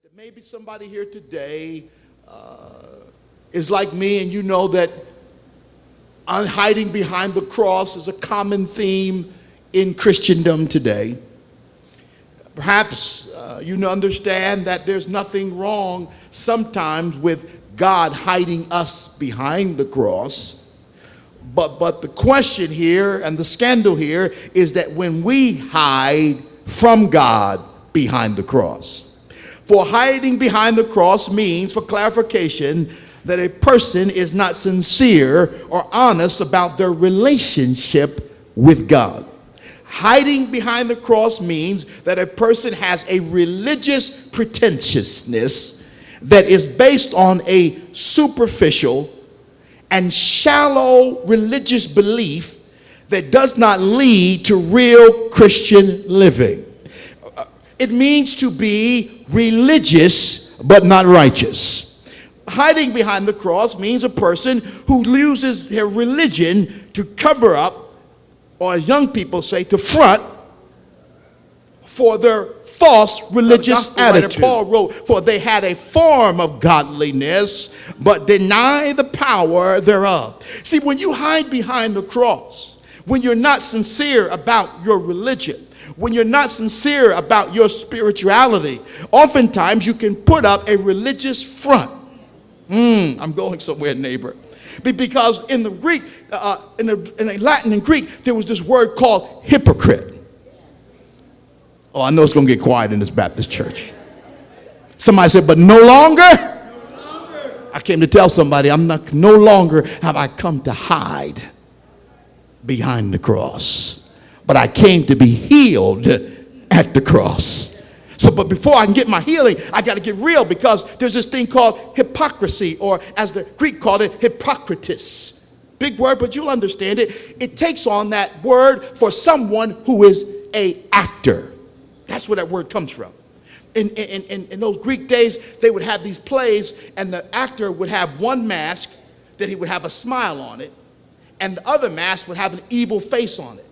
That maybe somebody here today is like me, and you know that hiding behind the cross is a common theme in Christendom today. Perhaps you understand that there's nothing wrong sometimes with God hiding us behind the cross. But the question here and the scandal here is that when we hide from God behind the cross. For hiding behind the cross means, for clarification, that a person is not sincere or honest about their relationship with God. Hiding behind the cross means that a person has a religious pretentiousness that is based on a superficial and shallow religious belief that does not lead to real Christian living. It means to be religious but not righteous. Hiding behind the cross means a person who uses their religion to cover up, or as young people say, to front for their false religious attitude. Paul wrote, for they had a form of godliness, but deny the power thereof. See, when you hide behind the cross, when you're not sincere about your religion, when you're not sincere about your spirituality, oftentimes you can put up a religious front. I'm going somewhere, neighbor. Because in the Greek, in the Latin and Greek, there was this word called hypocrite. Oh, I know it's going to get quiet in this Baptist church. Somebody said, but no longer. I came to tell somebody, no longer have I come to hide behind the cross. But I came to be healed at the cross. But before I can get my healing, I got to get real, because there's this thing called hypocrisy, or as the Greek called it, hypocritus. Big word, but you'll understand it. It takes on that word for someone who is an actor. That's where that word comes from. In those Greek days, they would have these plays, and the actor would have one mask that he would have a smile on it, and the other mask would have an evil face on it.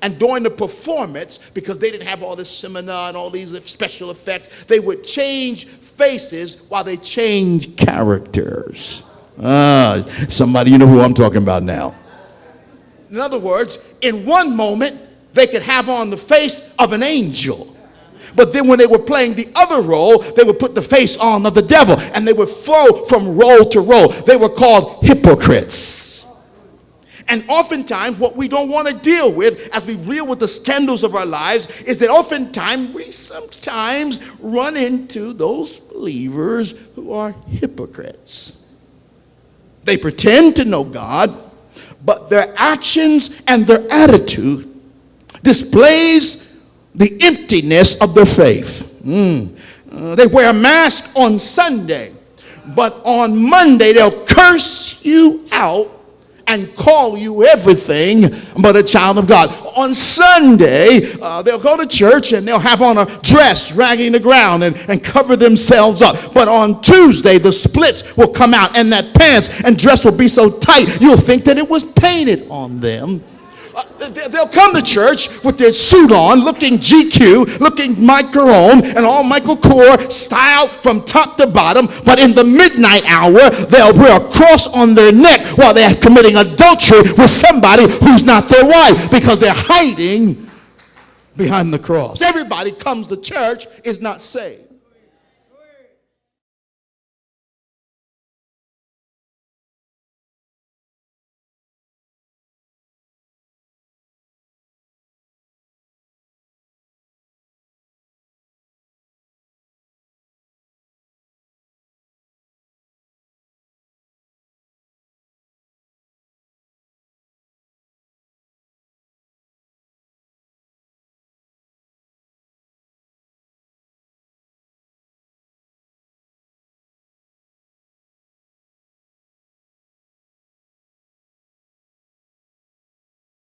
And during the performance, because they didn't have all this seminar and all these special effects, they would change faces while they change characters. Somebody, you know who I'm talking about now. In other words, in one moment, they could have on the face of an angel. But then when they were playing the other role, they would put the face on of the devil, and they would flow from role to role. They were called hypocrites. And oftentimes what we don't want to deal with as we deal with the scandals of our lives is that oftentimes we sometimes run into those believers who are hypocrites. They pretend to know God, but their actions and their attitude displays the emptiness of their faith. They wear a mask on Sunday, but on Monday they'll curse you out and call you everything but a child of God. On Sunday, they'll go to church and they'll have on a dress dragging the ground and cover themselves up. But on Tuesday, the splits will come out, and that pants and dress will be so tight, you'll think that it was painted on them. They'll come to church with their suit on, looking GQ, looking Mike Carone, and all Michael Kors styled from top to bottom. But in the midnight hour, they'll wear a cross on their neck while they're committing adultery with somebody who's not their wife, because they're hiding behind the cross. Everybody comes to church is not saved.